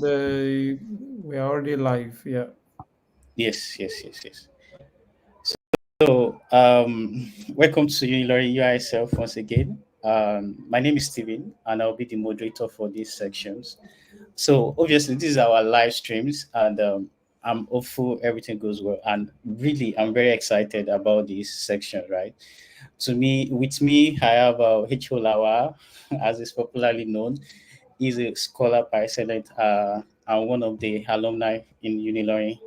We are already live. Yeah. Yes, yes, yes, yes. So, welcome to Unilori UISF once again. My name is Steven, and I'll be the moderator for these sections. So, obviously, these are our live streams, and I'm hopeful everything goes well. And really, I'm very excited about this section, right? With me, I have H.O. Lawal, as is popularly known. He's a scholar by excellence and one of the alumni in Unilori.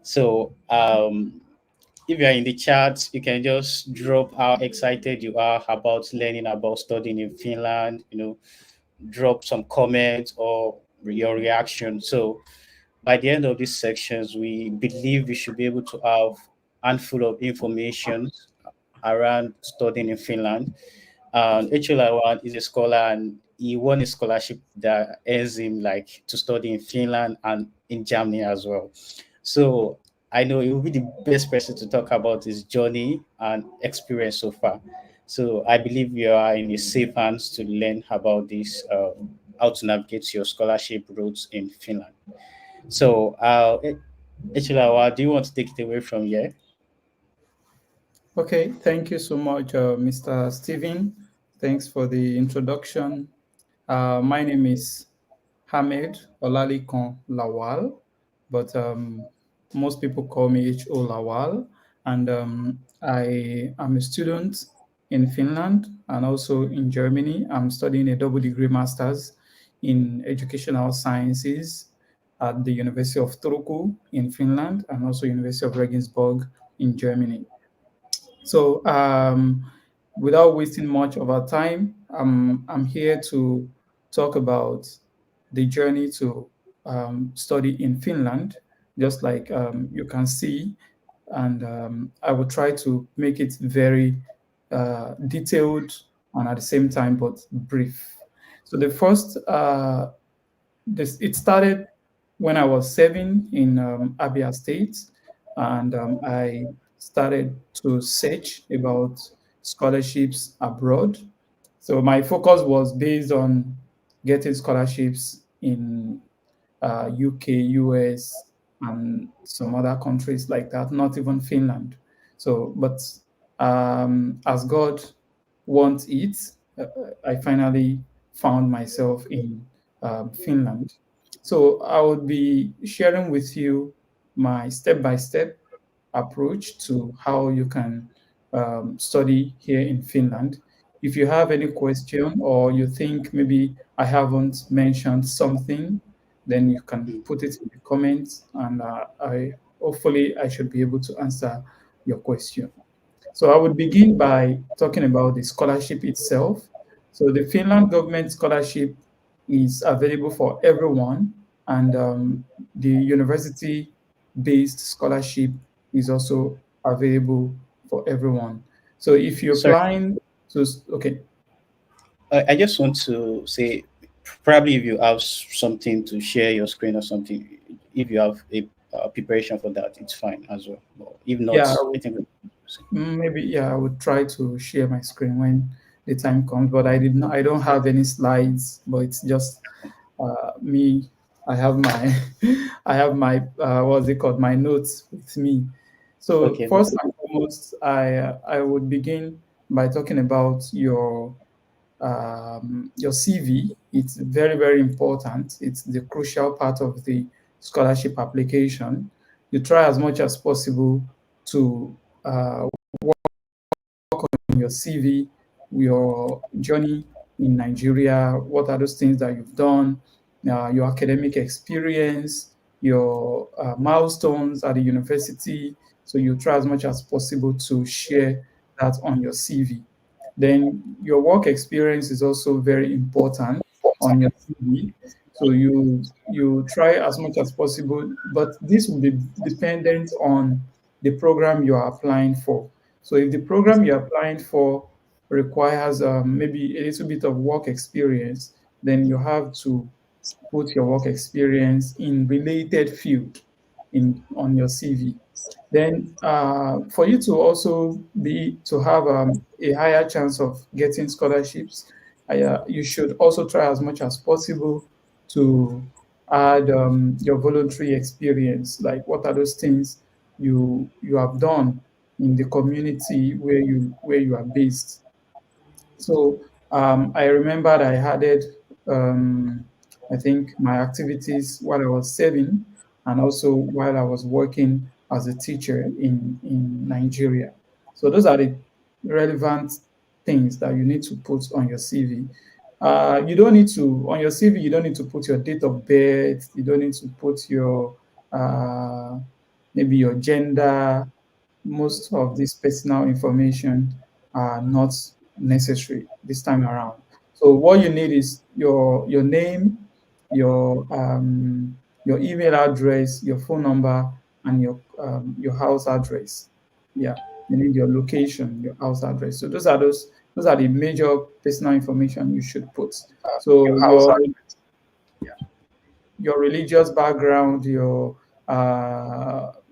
So, if you are in the chat, you can just drop how excited you are about learning about studying in Finland. Drop some comments or your reaction. So, by the end of these sections, we believe we should be able to have handful of information around studying in Finland. HLI1 is a scholar and he won a scholarship that earns him like to study in Finland and in Germany as well. So I know he will be the best person to talk about his journey and experience so far. So I believe you are in a safe hands to learn about this, how to navigate your scholarship routes in Finland. So, HLI1, do you want to take it away from here? Okay. Thank you so much, Mr. Steven. Thanks for the introduction. My name is Hamed Olalikon Lawal, but most people call me H.O. Lawal. And I am a student in Finland and also in Germany. I'm studying a double degree master's in educational sciences at the University of Turku in Finland and also University of Regensburg in Germany. So, without wasting much of our time, I'm here to talk about the journey to study in Finland, just like you can see. And I will try to make it very detailed and at the same time, but brief. So, the first, it started when I was 7 in Abia State, and I started to search about scholarships abroad. So my focus was based on getting scholarships in UK, US, and some other countries like that, not even Finland. So, but as God wants it, I finally found myself in Finland. So I would be sharing with you my step-by-step approach to how you can study here in Finland. If you have any question or you think maybe I haven't mentioned something, then you can put it in the comments, and I hopefully I should be able to answer your question. So I would begin by talking about the scholarship itself. So the Finland government scholarship is available for everyone, and the university-based scholarship is also available for everyone. So if you're Sorry, applying to, okay, I just want to say, probably if you have something to share your screen or something, if you have a preparation for that, it's fine as well. But if not, yeah, I think. maybe yeah, I would try to share my screen when the time comes, but I don't have any slides, but it's just me. I have my I have my what's it called, my notes with me. So Okay, no first problem. and foremost, I would begin by talking about your CV. It's very, very important. It's the crucial part of the scholarship application. You try as much as possible to in your CV, your journey in Nigeria, what are those things that you've done, your academic experience, your milestones at the university. So you try as much as possible to share that on your CV. Then your work experience is also very important on your CV. So you try as much as possible, but this will be dependent on the program you are applying for. So if the program you're applying for requires maybe a little bit of work experience, then you have to put your work experience in related field in on your CV. Then for you to also be to have a higher chance of getting scholarships, you should also try as much as possible to add your voluntary experience, like what are those things you have done in the community where you are based. So I remembered I added, I think, my activities while I was serving and also while I was working as a teacher in Nigeria. So those are the relevant things that you need to put on your CV. You don't need to, on your CV, you don't need to put your date of birth, you don't need to put your, uh, maybe your gender. Most of this personal information are not necessary this time around. So what you need is your name, your email address, your phone number, and your house address. Yeah, you need your location, your house address. So those are the major personal information you should put. So Your house your religious background, your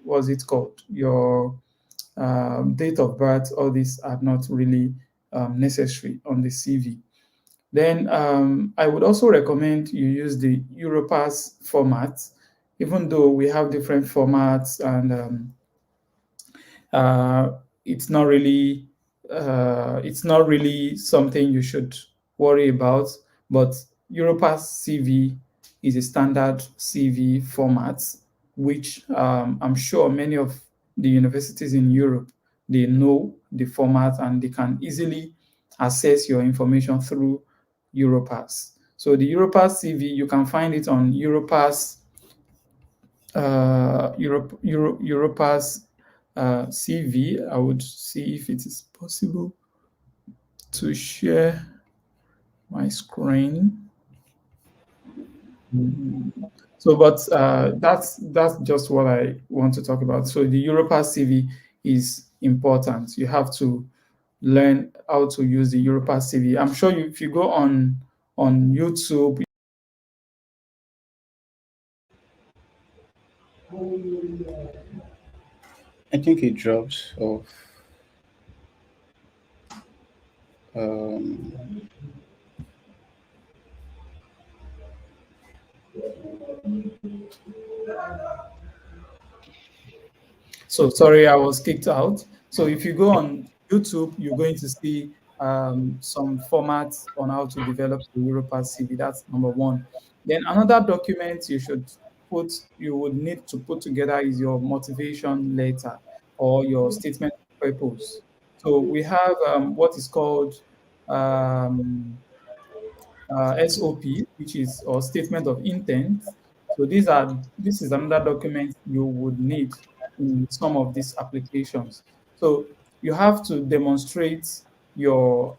what's it called, your date of birth, all these are not really necessary on the CV. Then I would also recommend you use the Europass format, even though we have different formats and uh, it's not really it's not really something you should worry about. But Europass CV is a standard CV format, which I'm sure many of the universities in Europe, they know the format and they can easily access your information through Europass. So the Europass CV, you can find it on Europass Europass CV. I would see if it is possible to share my screen. So, but that's just what I want to talk about. So the Europass CV is important. You have to learn how to use the Europass CV. I'm sure if you go on YouTube. I think it drops off. Um, So sorry, I was kicked out. So if you go on YouTube, you're going to see some formats on how to develop the Europass CV. That's number one. Then another document you would need to put together is your motivation letter or your statement of purpose. So we have what is called um, SOP, which is or statement of intent. So this is another document you would need in some of these applications. So you have to demonstrate your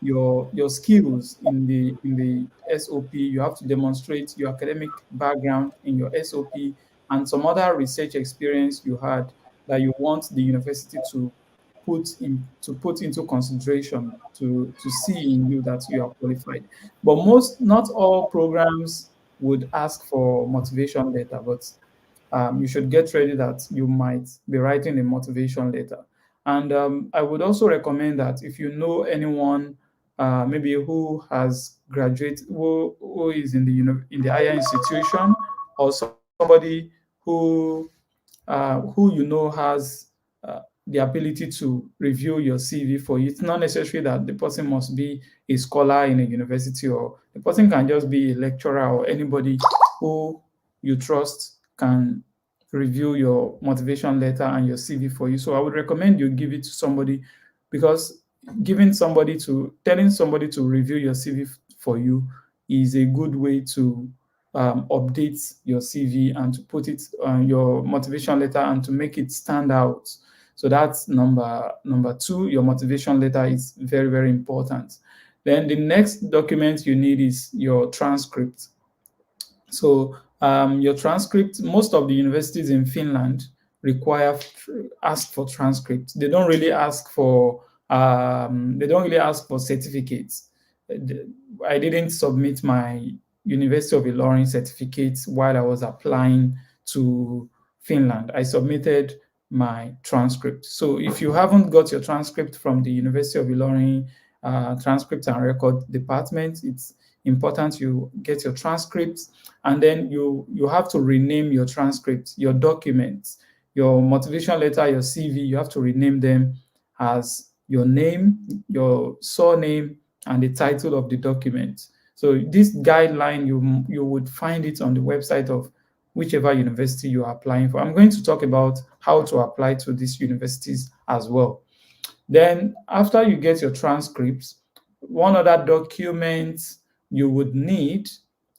your skills in the SOP. You have to demonstrate your academic background in your SOP and some other research experience you had that you want the university to put into consideration to see in you that you are qualified. But not all programs would ask for motivation letter, but you should get ready that you might be writing a motivation letter. And I would also recommend that if you know anyone, maybe who has graduated, who is in in the higher institution, or somebody who who you know has the ability to review your CV for you. It's not necessary that the person must be a scholar in a university, or the person can just be a lecturer, or anybody who you trust can review your motivation letter and your CV for you. So I would recommend you give it to somebody, because telling somebody to review your CV for you is a good way to update your CV and to put it on your motivation letter and to make it stand out. So that's number two. Your motivation letter is very, very important. Then the next document you need is your transcript. So your transcript, most of the universities in Finland ask for transcripts. They don't really ask for certificates. I didn't submit my University of Ilorin certificate while I was applying to Finland. I submitted my transcript. So if you haven't got your transcript from the University of Ilorin transcript and record department, important you get your transcripts, and then you have to rename your transcripts, your documents, your motivation letter, your CV. You have to rename them as your name, your surname, and the title of the document. So this guideline, you would find it on the website of whichever university you are applying for. I'm going to talk about how to apply to these universities as well. Then after you get your transcripts, one other document you would need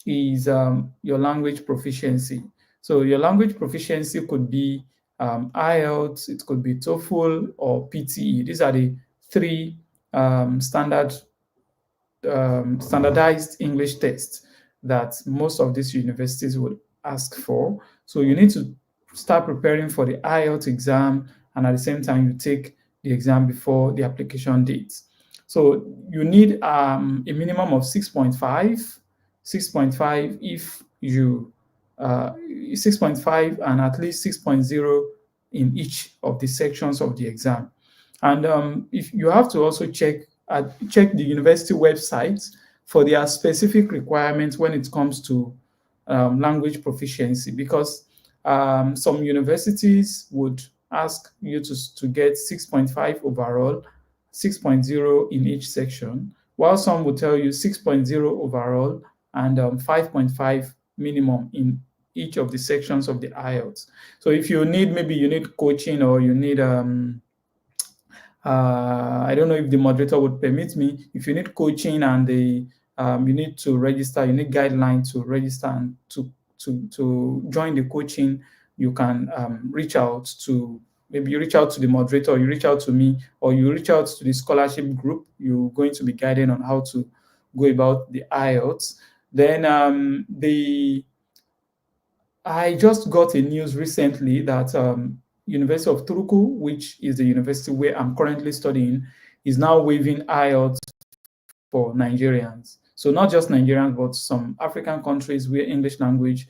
is your language proficiency. So your language proficiency could be IELTS, it could be TOEFL or PTE. These are the three standardized English tests that most of these universities would ask for. So you need to start preparing for the IELTS exam, and at the same time, you take the exam before the application date. So you need a minimum of 6.5, 6.5 if you 6.5 and at least 6.0 in each of the sections of the exam. And if you have to also check the university websites for their specific requirements when it comes to language proficiency, because some universities would ask you to get 6.5 overall, 6.0 in each section, while some would tell you 6.0 overall and 5.5 minimum in each of the sections of the IELTS. So if you need, maybe you need coaching, or you need I don't know if the moderator would permit me. If you need coaching and you need to register, you need guidelines to register and to join the coaching, you can reach out to, maybe you reach out to the moderator, or you reach out to me, or you reach out to the scholarship group. You're going to be guided on how to go about the IELTS. Then I just got a news recently that University of Turku, which is the university where I'm currently studying, is now waiving IELTS for Nigerians. So not just Nigerians, but some African countries where English language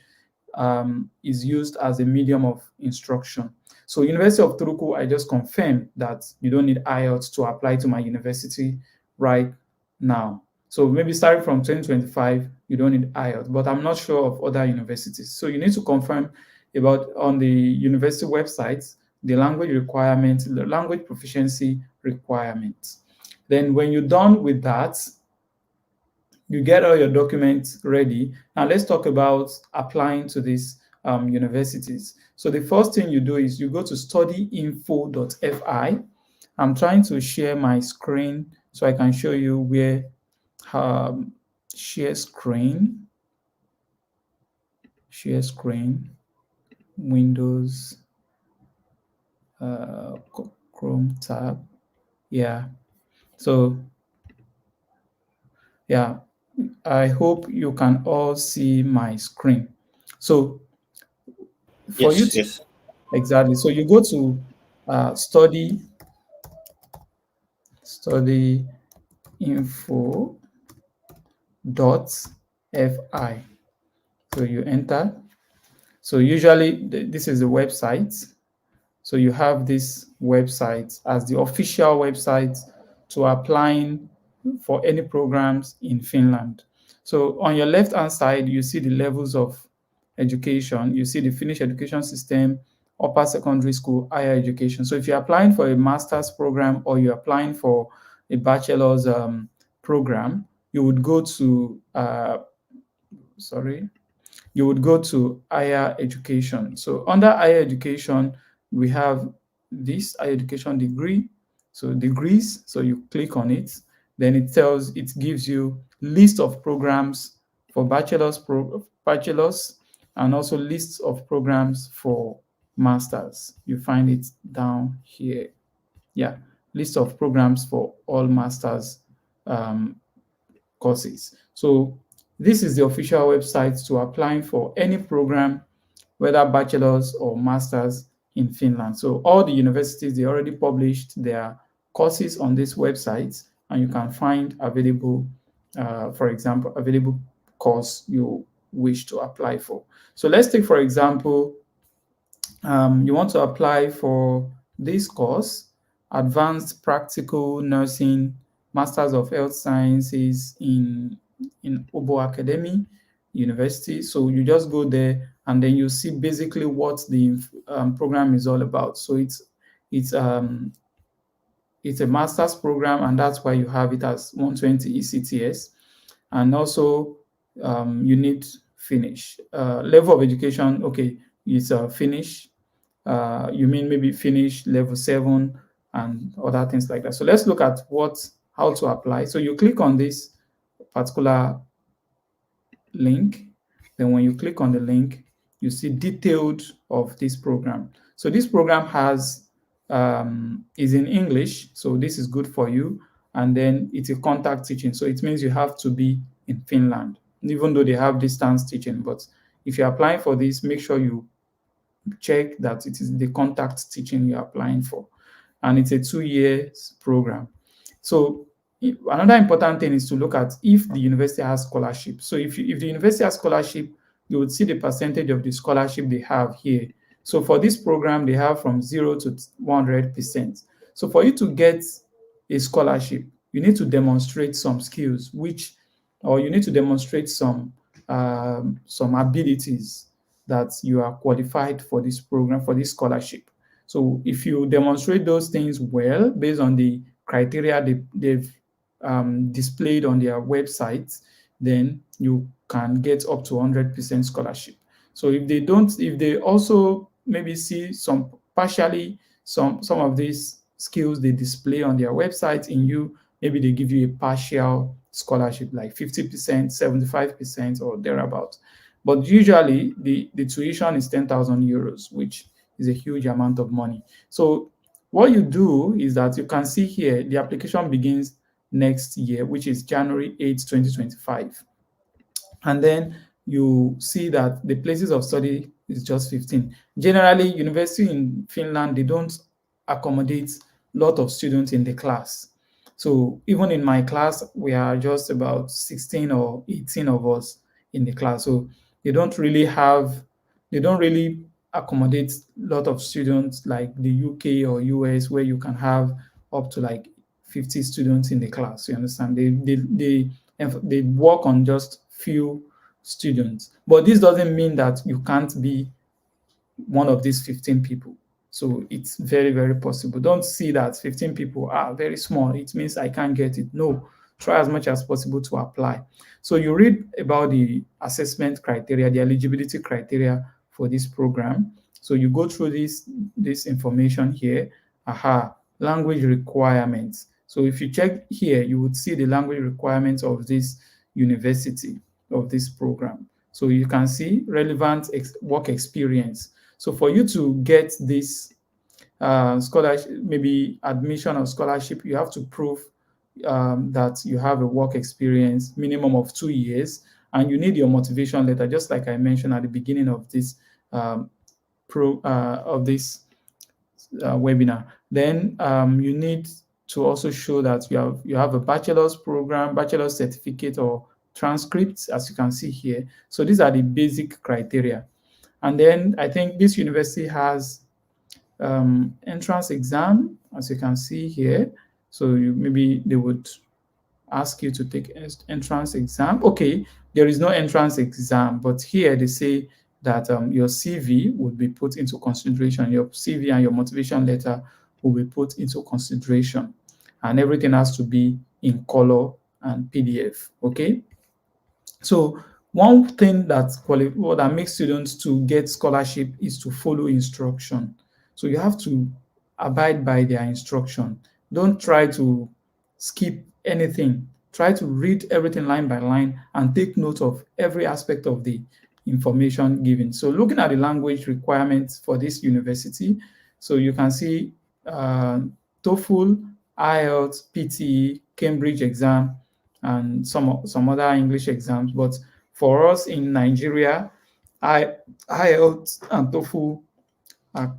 is used as a medium of instruction. So University of Turku, I just confirmed that you don't need IELTS to apply to my university right now. So maybe starting from 2025, you don't need IELTS, but I'm not sure of other universities. So you need to confirm about on the university websites the language requirements, the language proficiency requirements. Then when you're done with that, you get all your documents ready. Now let's talk about applying to these universities. So the first thing you do is you go to studyinfo.fi. I'm trying to share my screen so I can show you where share screen, Windows, Chrome tab. Yeah. So yeah, I hope you can all see my screen. So for you Yes, to, yes. exactly. So you go to studyinfo.fi. So you enter. So usually this is the website. So you have this website as the official website to applying for any programs in Finland. So on your left-hand side, you see the levels of education. You see the Finnish education system, upper secondary school, higher education. So if you're applying for a master's program or you're applying for a bachelor's program, you would go to, you would go to higher education. So under higher education, we have this higher education degree. So degrees, so you click on it, then it gives you list of programs for bachelor's, and also lists of programs for masters. You find it down here. Yeah, list of programs for all masters courses. So this is the official website to applying for any program, whether bachelor's or master's in Finland. So all the universities, they already published their courses on this website, and you can find available, for example, available course you wish to apply for. So let's take, for example, you want to apply for this course, Advanced Practical Nursing, Masters of Health Sciences in in Obo Academy University. So you just go there and then you see basically what the program is all about. So it's um, it's a master's program, and that's why you have it as 120 ECTS. And also, you need Finnish level of education. Okay, it's Finnish. You mean maybe Finnish level 7 and other things like that. So let's look at how to apply. So you click on this particular link. Then when you click on the link, you see detailed of this program. So this program is in English, so this is good for you. And then it's a contact teaching, so it means you have to be in Finland, even though they have distance teaching. But if you're applying for this, make sure you check that it is the contact teaching you're applying for, and it's a 2 year program. So another important thing is to look at if the university has scholarship. So if the university has scholarship, you would see the percentage of the scholarship they have here. So for this program, they have from 0 to 100%. So for you to get a scholarship, you need to demonstrate some skills, or you need to demonstrate some abilities that you are qualified for this program, for this scholarship. So if you demonstrate those things well based on the criteria they've displayed on their website, then you can get up to 100% scholarship. So if they also maybe see some of these skills they display on their website in you, maybe they give you a partial scholarship like 50%, 75% or thereabout. But usually the tuition is 10,000 euros, which is a huge amount of money. So what you do is that you can see here the application begins next year, which is January 8th, 2025. And then you see that the places of study is just 15. Generally, university in Finland, they don't accommodate a lot of students in the class. So even in my class, we are just about 16 or 18 of us in the class. So they don't really accommodate a lot of students like the UK or US, where you can have up to like 50 students in the class. You understand? They work on just few students. But this doesn't mean that you can't be one of these 15 people. So it's very, very possible. Don't see that 15 people are very small. It means I can't get it. No, try as much as possible to apply. So you read about the assessment criteria, the eligibility criteria for this program. So you go through this information here. Language requirements. So if you check here, you would see the language requirements of this university, of this program. So you can see relevant work experience. So for you to get this scholarship, maybe admission or scholarship, you have to prove that you have a work experience minimum of 2 years, and you need your motivation letter, just like I mentioned at the beginning of this webinar. Then you need to also show that you have a bachelor's program, bachelor's certificate, or transcripts, as you can see here. So these are the basic criteria. And then I think this university has entrance exam, as you can see here. So maybe they would ask you to take entrance exam. Okay, there is no entrance exam, but here they say that your CV would be put into consideration. Your CV and your motivation letter will be put into consideration, and everything has to be in color and PDF. Okay. So one thing that makes students to get scholarship is to follow instruction. So you have to abide by their instruction. Don't try to skip anything. Try to read everything line by line and take note of every aspect of the information given. So looking at the language requirements for this university, so you can see TOEFL, IELTS, PTE, Cambridge exam, and some other English exams. But for us in Nigeria, IELTS and TOEFL are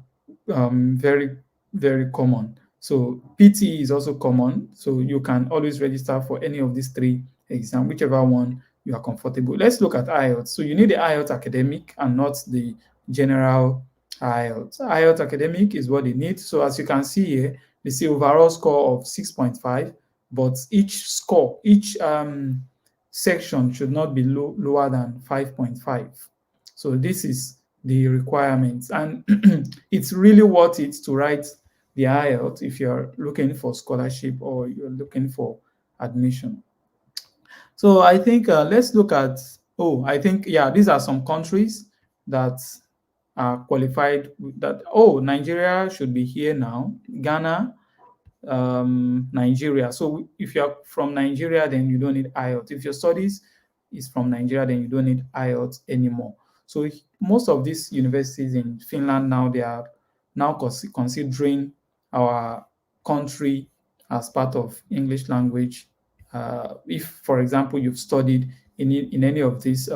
very, very common. So PTE is also common. So you can always register for any of these three exams, whichever one you are comfortable. Let's look at IELTS. So you need the IELTS academic and not the general IELTS. IELTS academic is what they need. So as you can see here, they see overall score of 6.5, but each section should not be lower than 5.5. So this is the requirements, and it's really worth it to write the IELTS if you're looking for scholarship or you're looking for admission. So I think let's look at, oh, I think, yeah, these are some countries that are qualified that, oh, Nigeria should be here now, Ghana, Nigeria. So if you're from Nigeria, then you don't need IELTS. If your studies is from Nigeria, then you don't need IELTS anymore. So most of these universities in Finland now, they are now considering our country as part of English language. If, for example, you've studied in any of these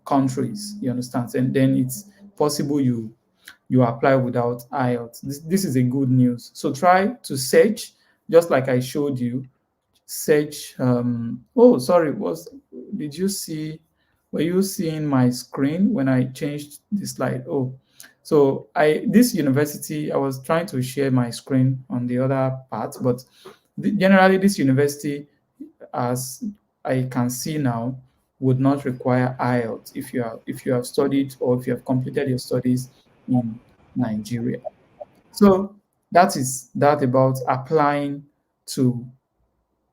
countries, you understand, and then it's possible you apply without IELTS. This is a good news. So try to search, just like I showed you. Search. Oh, sorry. Did you see? Were you seeing my screen when I changed the slide? Oh, so this university. I was trying to share my screen on the other part, but generally this university, as I can see now, would not require IELTS if you have studied or if you have completed your studies in Nigeria. So that is that about applying to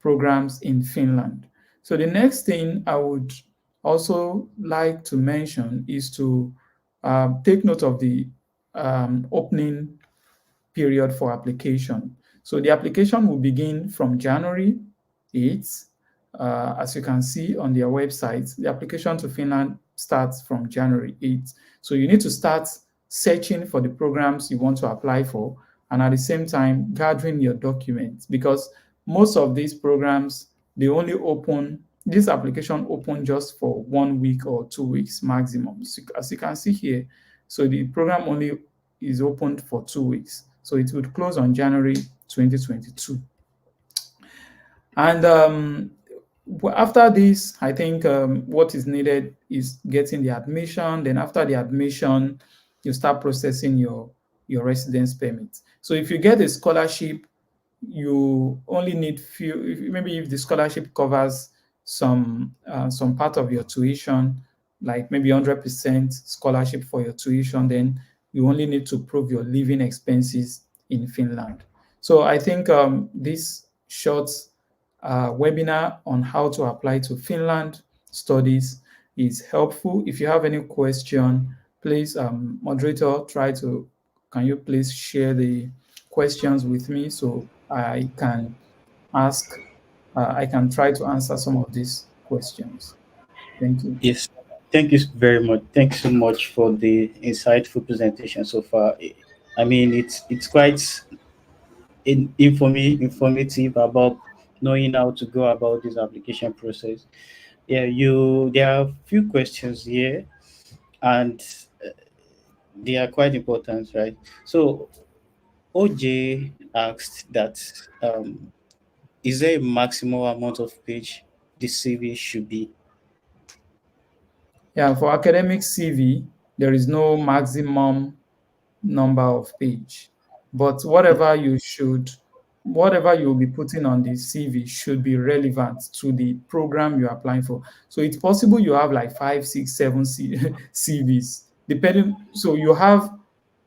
programs in Finland. So the next thing I would also like to mention is to take note of the opening period for application. So the application will begin from January 8th. As you can see on their website, the application to Finland starts from January 8th. So you need to start searching for the programs you want to apply for, and at the same time gathering your documents, because most of these programs, they only open, this application open just for 1 week or 2 weeks maximum. So as you can see here, so the program only is opened for 2 weeks. So it would close on January 2022. And after this, I think what is needed is getting the admission. Then after the admission, you start processing your residence permit. So if you get a scholarship, you only need maybe if the scholarship covers some part of your tuition, like maybe 100% scholarship for your tuition, then you only need to prove your living expenses in Finland. So I think this short webinar on how to apply to Finland studies is helpful. If you have any question, please, moderator, can you please share the questions with me so I can I can try to answer some of these questions. Thank you. Yes, thank you very much. Thanks so much for the insightful presentation so far. I mean, it's quite informative about knowing how to go about this application process. Yeah, there are a few questions here, and they are quite important, right? So OJ asked that is there a maximum amount of page the CV should be? Yeah, for academic CV, there is no maximum number of page, but whatever you'll be putting on the CV should be relevant to the program you're applying for. So it's possible you have like 5, 6, 7 CVs, depending. So you have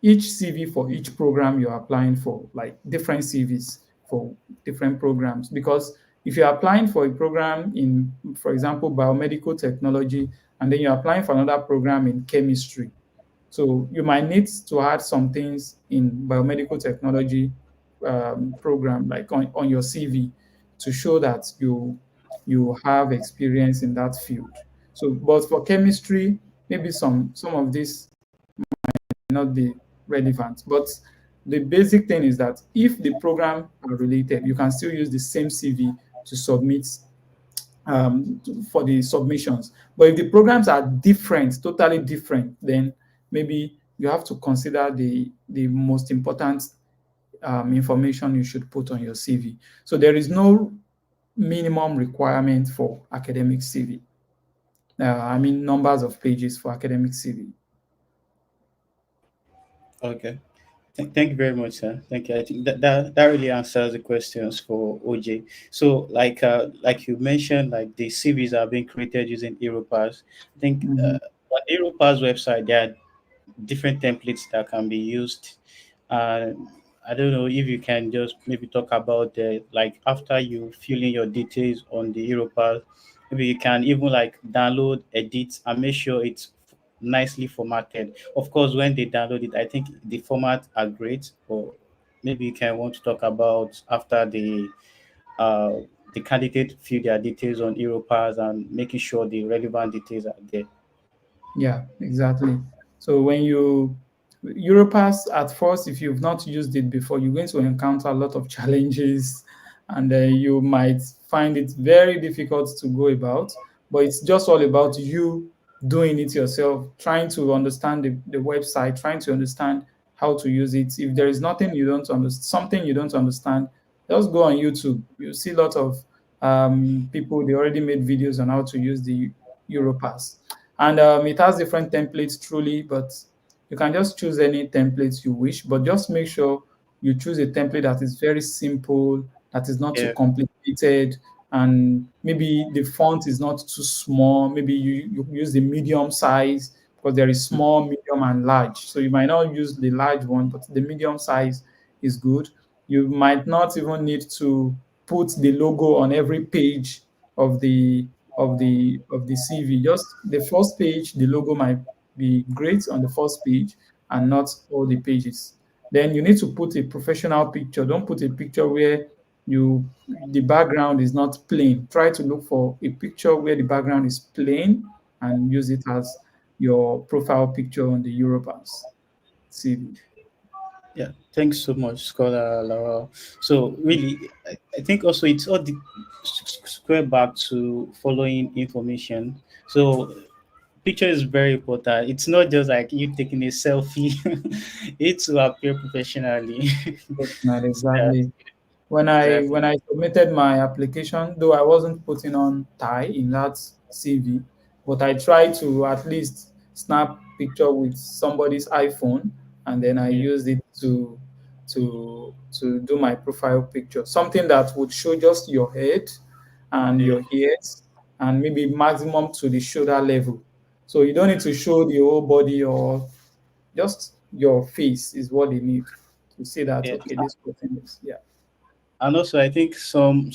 each CV for each program you're applying for, like different CVs for different programs. Because if you're applying for a program in, for example, biomedical technology, and then you're applying for another program in chemistry, so you might need to add some things in biomedical technology program, like on your CV, to show that you have experience in that field. So, but for chemistry, maybe some of this may not be relevant. But the basic thing is that if the program are related, you can still use the same CV to submit for the submissions. But if the programs are different, totally different, then maybe you have to consider the most important information you should put on your CV. So there is no minimum requirement for academic CV. I mean, numbers of pages for academic CV. Okay. Thank you very much, sir. Thank you. I think that really answers the questions for OJ. So, like you mentioned, like the CVs are being created using Europass. I think Mhm. on Europass website there are different templates that can be used. Uh, I don't know if you can just maybe talk about the like after you fill in your details on the Europass, maybe you can even like download, edit, and make sure it's nicely formatted. Of course, when they download it, I think the format are great. But maybe you can want to talk about after uh, the candidate fill their details on Europass and making sure the relevant details are there. Yeah, exactly. So when you Europass at first, if you've not used it before, you're going to encounter a lot of challenges, and you might find it very difficult to go about. But it's just all about you doing it yourself, trying to understand the website, trying to understand how to use it. If there is nothing you don't understand, something you don't understand, just go on YouTube. You see a lot of people, they already made videos on how to use the Europass, and it has different templates truly, but you can just choose any templates you wish, but just make sure you choose a template that is very simple, that is not too Yeah. complicated, and maybe the font is not too small. Maybe you use the medium size, because there is small, medium, and large. So you might not use the large one, but the medium size is good. You might not even need to put the logo on every page of the CV. Just the first page, the logo might be great on the first page and not all the pages. Then you need to put a professional picture. Don't put a picture where you the background is not plain. Try to look for a picture where the background is plain and use it as your profile picture on the Europass CV. Yeah, thanks so much, Scholar Laura. So really, I think also it's all the square back to following information. So picture is very important. It's not just like you taking a selfie; it's to appear professionally. Not So, yeah, exactly. When I exactly. when I submitted my application, though I wasn't putting on tie in that CV, but I tried to at least snap picture with somebody's iPhone, and then I Yeah, used it to do my profile picture. Something that would show just your head and yeah, your ears, and maybe maximum to the shoulder level. So you don't need to show the whole body, or just your face is what they need to say that yeah. okay, this person is, yeah. And also, I think some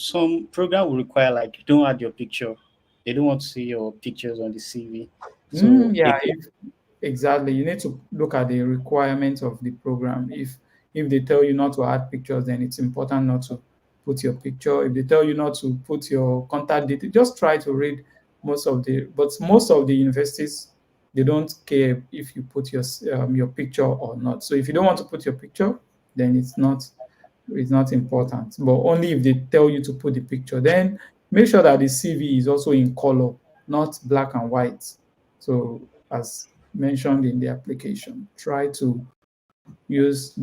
program will require like you don't add your picture. They don't want to see your pictures on the CV. So Yeah, they if exactly, you need to look at the requirements of the program. If they tell you not to add pictures, then it's important not to put your picture. If they tell you not to put your contact details, just try to read most of the universities, they don't care if you put your picture or not. So if you don't want to put your picture, then it's not important. But only if they tell you to put the picture, then make sure that the CV is also in color, not black and white. So, as mentioned in the application, try to use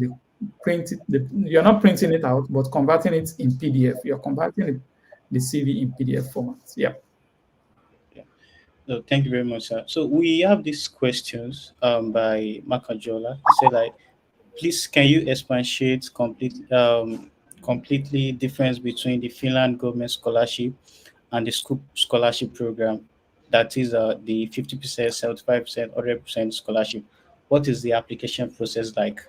you're not printing it out, but converting it in PDF. You're converting the CV in PDF format. Yeah. yeah. No, thank you very much, sir. So we have these questions by Makajola. He said like, please can you expatiate completely difference between the Finland government scholarship and the school scholarship program, that is the 50%, 75%, 100% scholarship. What is the application process like?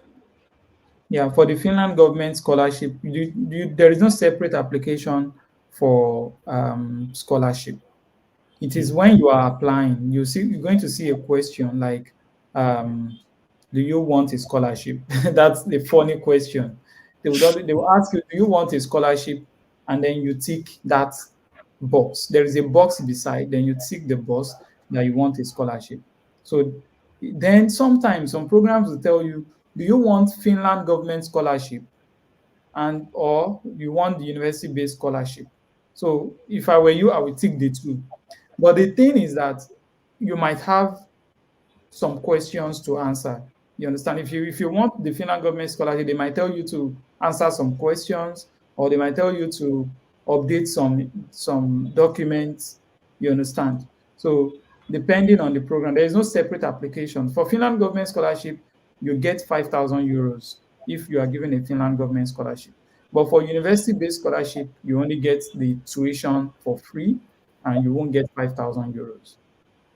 Yeah, for the Finland government scholarship, there is no separate application for scholarship. It is when you are applying, you're going to see a question like, um, "Do you want a scholarship?" That's the funny question. They will ask you, "Do you want a scholarship?" And then you tick that box. There is a box beside. Then you tick the box that you want a scholarship. So then sometimes some programs will tell you, "Do you want Finland government scholarship?" and or you want the university-based scholarship. So if I were you, I would tick the two. But the thing is that you might have some questions to answer. You understand? If you want the Finland government scholarship, they might tell you to answer some questions, or they might tell you to update some documents. You understand? So depending on the program, there is no separate application. For Finland government scholarship, you get 5,000 euros. if you are given a Finland government scholarship. But for university-based scholarship, you only get the tuition for free, and you won't get 5,000 euros.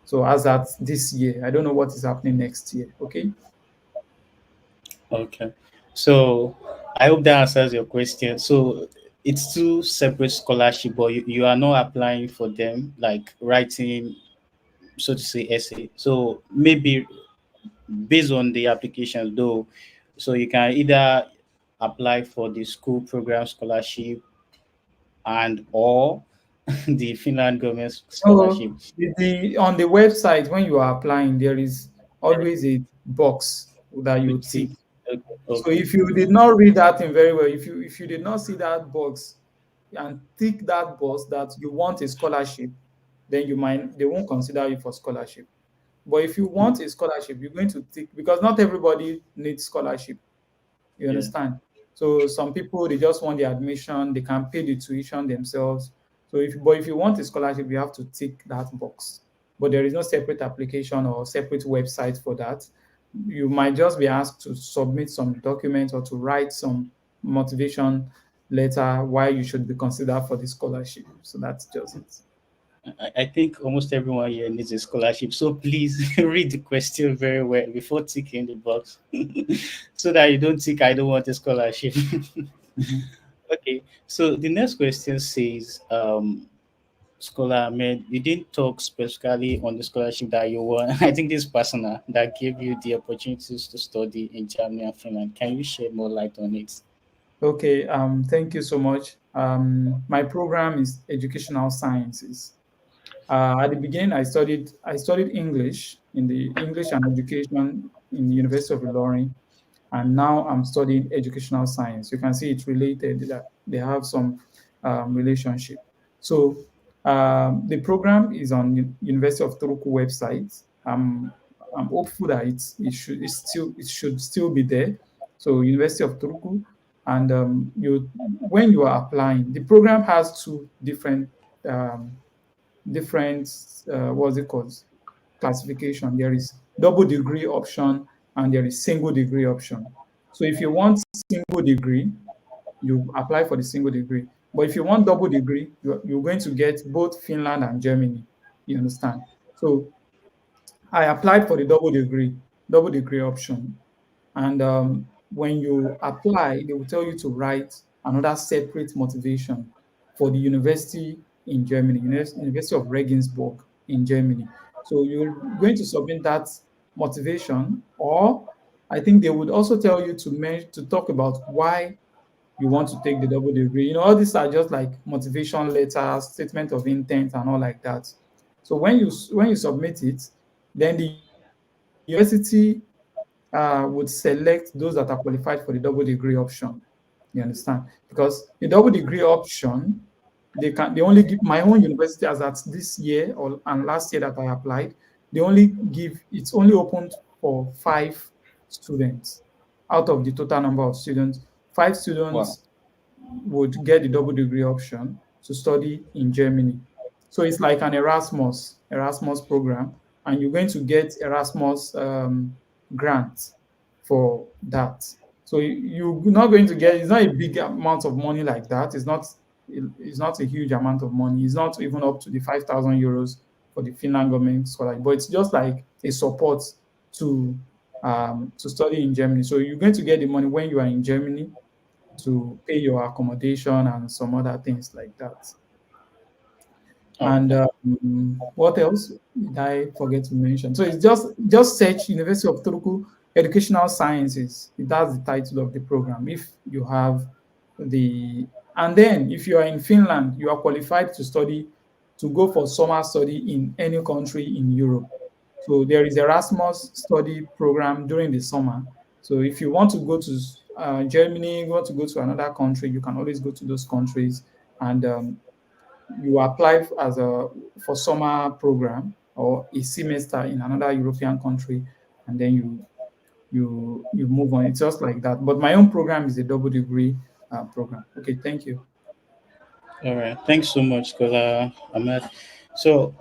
So as at this year, I don't know what is happening next year. Okay. Okay. So I hope that answers your question. So it's two separate scholarship, but you are not applying for them, like writing, so to say, essay. So maybe based on the application, though, so you can either apply for the school program scholarship and or the Finland government So scholarship. on the website, when you are applying, there is always a box that To you tick. tick. Okay. So Okay. if you did not read that thing very well, if you did not see that box and tick that box that you want a scholarship, then they won't consider you for scholarship. But if you want a scholarship, you're going to tick, because not everybody needs scholarship. You Yeah. understand? So some people, they just want the admission, they can pay the tuition themselves. So if you want a scholarship, you have to tick that box. But there is no separate application or separate website for that. You might just be asked to submit some documents or to write some motivation letter why you should be considered for the scholarship. So that's just it. I think almost everyone here needs a scholarship. So please read the question very well before ticking the box so that you don't think I don't want a scholarship. Mhm. Okay. So the next question says, Scholar Ahmed, you didn't talk specifically on the scholarship that you won. I think this personal that gave you the opportunities to study in Germany and Finland. Can you shed more light on it? Okay, thank you so much. My program is educational sciences. At the beginning, I studied English in the English and Education in the University of Ilorin, and now I'm studying educational science. You can see it's related; that they have some relationship. So the program is on University of Turku website. I'm hopeful that it should still be there. So University of Turku, and when you are applying, the program has two um, different what's it called, classification. There is double degree option and there is single degree option. So if you want single degree, you apply for the single degree. But if you want double degree, you're going to get both Finland and Germany. You understand? So I applied for the double degree option. And when you apply, they will tell you to write another separate motivation for the university in Germany, University of Regensburg in Germany. So you're going to submit that motivation, or I think they would also tell you to talk about why you want to take the double degree. All these are just like motivation letters, statement of intent, and all like that. So when you submit it, then the university would select those that are qualified for the double degree option. You understand? Because the double degree option, they only give, my own university, as at this year and last year that I applied, it's only opened for 5 students out of the total number of students. Five Wow. students would get the double degree option to study in Germany. So it's like an Erasmus program, and you're going to get Erasmus grant for that. So you're not going to get, it's not a big amount of money like that. It's not a huge amount of money. It's not even up to the 5,000 euros for the Finland government scholarship, but it's just like a support to to study in Germany. So you're going to get the money when you are in Germany to pay your accommodation and some other things like that. And Okay. what else did I forget to mention? So it's just search University of Turku Educational Sciences. That's the title of the program. If you have the and then if you are in Finland, you are qualified to go for summer study in any country in Europe. So there is Erasmus study program during the summer. So if you want to go to Germany, you want to go to another country, you can always go to those countries, and you apply as a for summer program or a semester in another European country, and then you move on. It's just like that. But my own program is a double degree program. Okay, thank you. All right. Thanks so much, Scholar Ahmed. So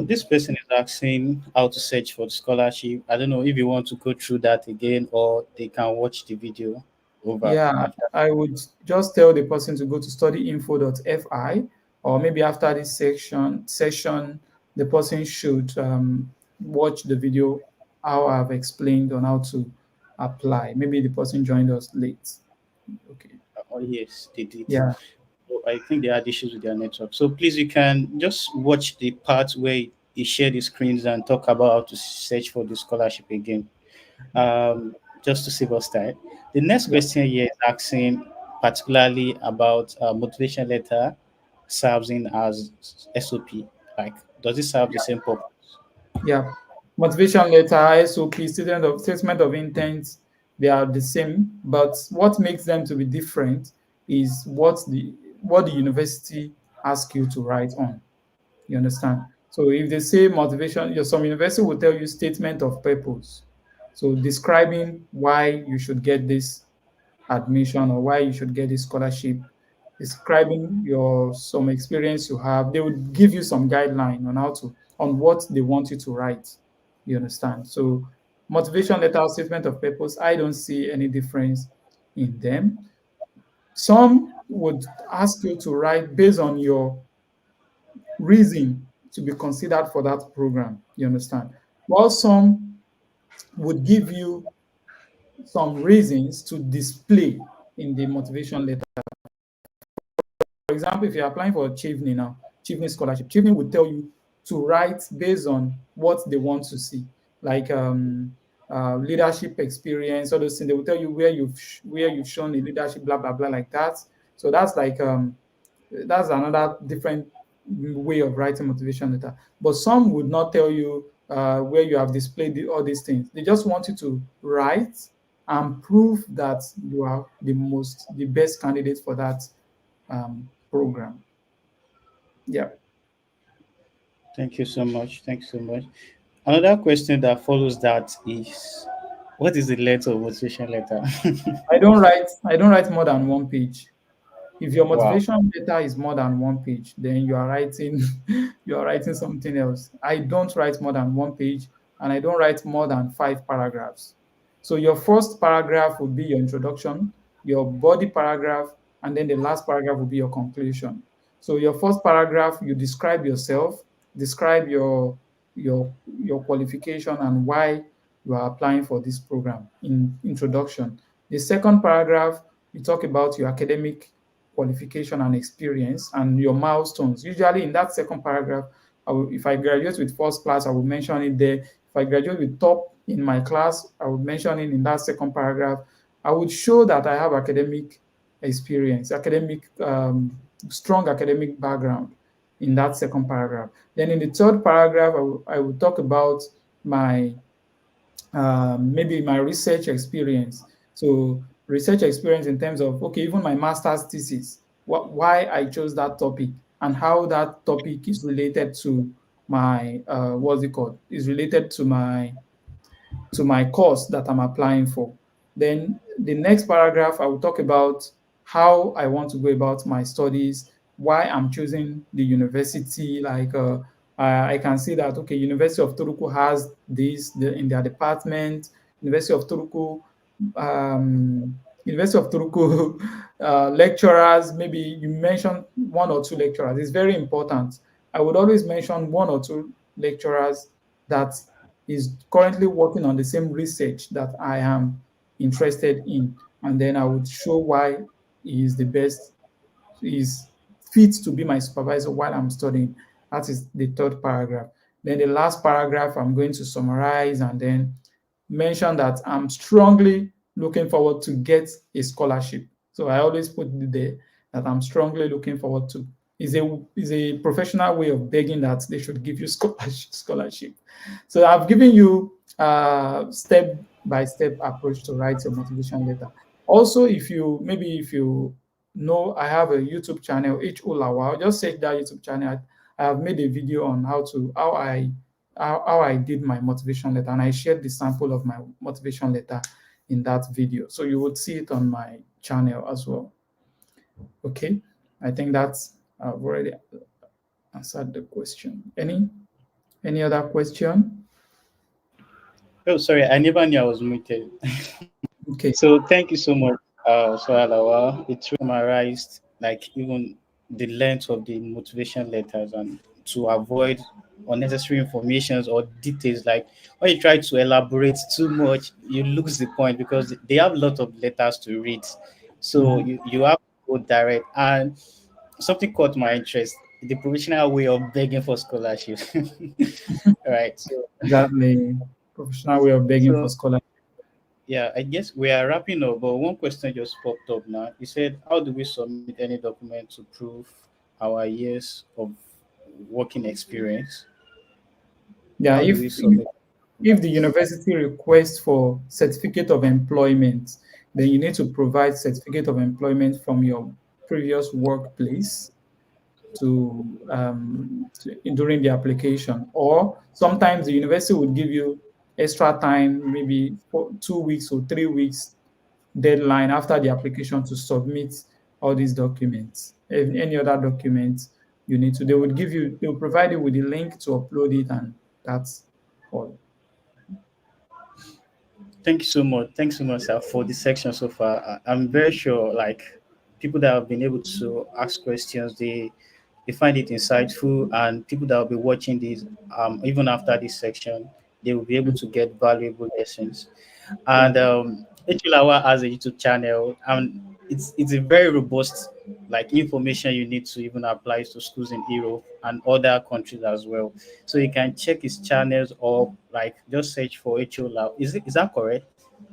this person is asking how to search for the scholarship. I don't know if you want to go through that again or they can watch the video. over Yeah, after. I would just tell the person to go to studyinfo.fi, or maybe after this session, the person should watch the video how I've explained on how to apply. Maybe the person joined us late. Okay. Oh, yes, they did. Yeah. So I think they had issues with their network. So please, you can just watch the part where you share the screens and talk about how to search for the scholarship again, just to save us time. The next Yeah. question here is asking particularly about motivation letter serving as SOP. Like, does it serve the same purpose? Yeah. Motivation letter, SOP, statement of intent, they are the same, but what makes them to be different is what the university asks you to write on. You understand? So if they say motivation, some university will tell you statement of purpose. So describing why you should get this admission or why you should get this scholarship, describing your some experience you have. They would give you some guideline on on what they want you to write. You understand? So motivation letter, statement of purpose, I don't see any difference in them. Some would ask you to write based on your reason to be considered for that program. You understand? While some would give you some reasons to display in the motivation letter. For example, if you're applying for Chivney now, Chivney scholarship, Chivney would tell you to write based on what they want to see, like leadership experience, all those things. They will tell you where you've shown a leadership, blah blah blah, like that. So that's another different way of writing motivation letter. But some would not tell you where you have displayed all these things. They just want you to write and prove that you are the best candidate for that program. Yeah. Thank you so much. Thank you so much. Another question that follows that is, what is the length of motivation letter? I don't write more than one page. If your Wow. motivation letter is more than one page, then you are writing you are writing something else. I don't write more than one page, and I don't write more than 5 paragraphs. So your first paragraph would be your introduction, your body paragraph, and then the last paragraph will be your conclusion. So your first paragraph, you describe yourself, describe your qualification and why you are applying for this program in introduction. The second paragraph, you talk about your academic qualification and experience and your milestones. Usually in that second paragraph, if I graduate with first class, I will mention it there. If I graduate with top in my class, I will mention it in that second paragraph. I would show that I have academic experience, strong academic background in that second paragraph. Then in the third paragraph, I will talk about my maybe my research experience. So research experience in terms of, okay, even my master's thesis, why I chose that topic and how that topic is related to my what's it called? Is related to my course that I'm applying for. Then the next paragraph, I will talk about how I want to go about my studies, why I'm choosing the university. I can see that, okay, University of Turku has in their department. University of Turku, University of Turku lecturers. Maybe you mention one or two lecturers. It's very important. I would always mention one or two lecturers that is currently working on the same research that I am interested in. And then I would show why he is the best, he is fit to be my supervisor while I'm studying. That is the third paragraph. Then the last paragraph, I'm going to summarize and then mention that I'm strongly looking forward to get a scholarship. So I always put it there that I'm strongly looking forward to. Is a professional way of begging that they should give you scholarship. So I've given you a step by step approach to write your motivation letter. Also, if you know, I have a YouTube channel, Lawal. Just search that YouTube channel. I have made a video on how I did my motivation letter, and I shared the sample of my motivation letter in that video. So you would see it on my channel as well. Okay, I think I've already answered the question. Any other question? Oh, sorry, I never knew I was muted. Okay. So thank you so much. It summarized like even the length of the motivation letters and to avoid unnecessary informations or details. Like when you try to elaborate too much, you lose the point because they have a lot of letters to read. So Mhm. you have to go direct. And something caught my interest: the professional way of begging for scholarship. Right. Exactly. Professional way of begging for So scholarship. yeah, I guess we are wrapping up, but one question just popped up now. He said, how do we submit any document to prove our years of working experience? Yeah, How do we submit? if the university requests for certificate of employment, then you need to provide certificate of employment from your previous workplace during the application. Or sometimes the university would give you extra time, maybe for 2 weeks or 3 weeks deadline after the application to submit all these documents. Any other documents you need to, they will provide you with the link to upload it, and that's all. Thank you so much. Thanks so much, sir, for this section so far. I'm very sure, like, people that have been able to ask questions, they find it insightful, and people that will be watching this, even after this section, they will be able Mm. to get valuable lessons. Yeah. And Echulawa has a YouTube channel, and it's a very robust like information you need to even apply to schools in Europe and other countries as well. So you can check his channels or like just search for Echulawa. Is that correct?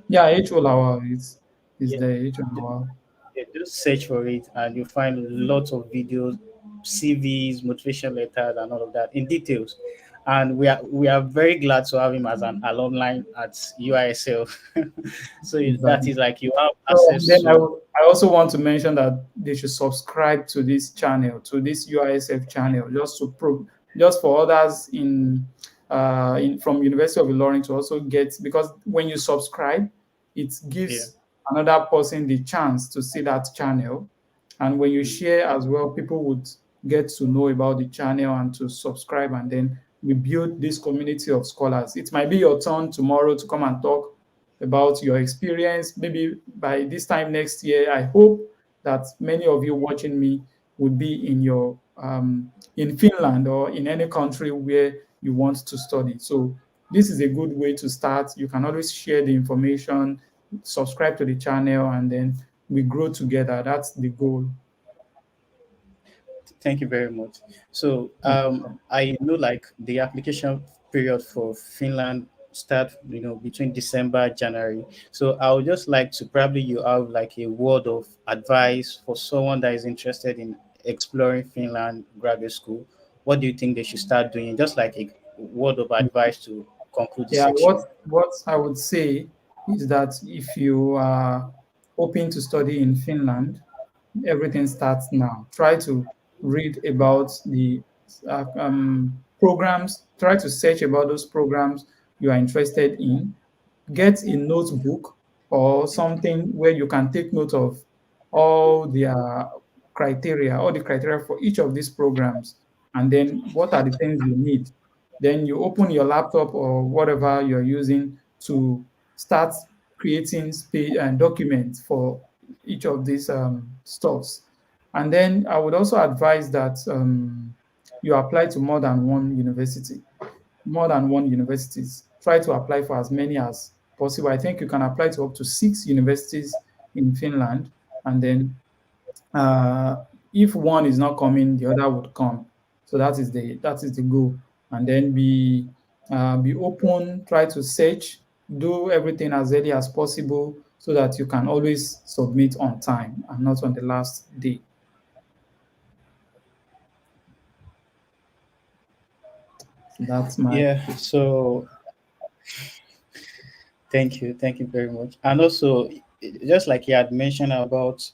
Yeah, H.O. is Yeah. the H.O. Yeah, just search for it and you find lots of videos, CVs, motivation letters, and all of that in details. And we are very glad to have him as an alumni at UISL. So that Exactly. is like you have So access then to. I also want to mention that they should subscribe to this channel, to this UISF channel, just for others in from University of Ilorin to also get, because when you subscribe, it Yeah. gives another person the chance to see that channel, and when you Mm. share as well, people would get to know about the channel and to subscribe, and then we build this community of scholars. It might be your turn tomorrow to come and talk about your experience. Maybe by this time next year, I hope that many of you watching me would be in Finland or in any country where you want to study. So this is a good way to start. You can always share the information, subscribe to the channel, and then we grow together. That's the goal. Thank you very much. So I know like the application period for Finland start between December January. So I would just like to probably you have like a word of advice for someone that is interested in exploring Finland graduate school. What do you think they should start doing? Just like a word of advice to conclude the Yeah, section. what I would say is that if you are hoping to study in Finland, everything starts now. Try to read about the programs. Try to search about those programs you are interested in. Get a notebook or something where you can take note of all all the criteria for each of these programs, and then what are the things you need. Then you open your laptop or whatever you're using to start creating space and documents for each of these stuffs. And then I would also advise that you apply to more than one universities. Try to apply for as many as possible. I think you can apply to up to 6 universities in Finland, and then uh, if one is not coming, the other would come. So that is the goal. And then be open. Try to search. Do everything as early as possible so that you can always submit on time and not on the last day. So that's my Yeah. So thank you very much. And also, just like you had mentioned about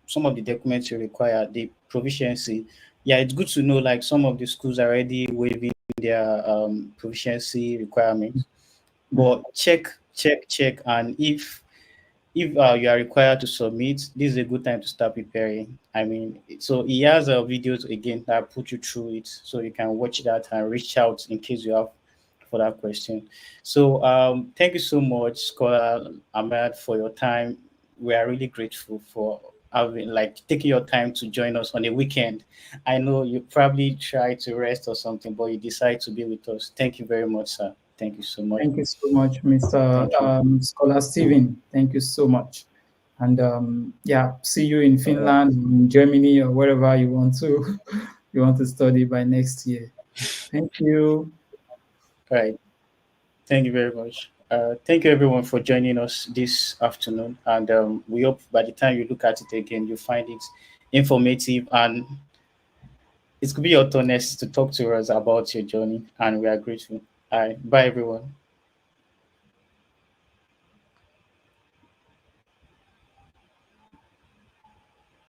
some of the documents you require, the proficiency. Yeah, it's good to know like some of the schools are already waiving their proficiency requirements. Mhm. But check, and if you are required to submit, this is a good time to start preparing. I mean, so he has videos again that put you through it, so you can watch that and reach out in case you have for that question. So thank you so much, Scholar Ahmed, for your time. we are really grateful for having like taking your time to join us on a weekend. I know you probably try to rest or something, but you decide to be with us. Thank you very much, sir. Thank you so much. Thank you so much, Mr. Thank you. Scholar Steven. Thank you so much. And yeah, see you in All right. Finland, in Germany, or wherever you want to you want to study by next year. Thank you. All right. Thank you very much. Thank you everyone for joining us this afternoon, and we hope by the time you look at it again, you find it informative, and it could be your turn next to talk to us about your journey, and we are grateful. All right, bye everyone.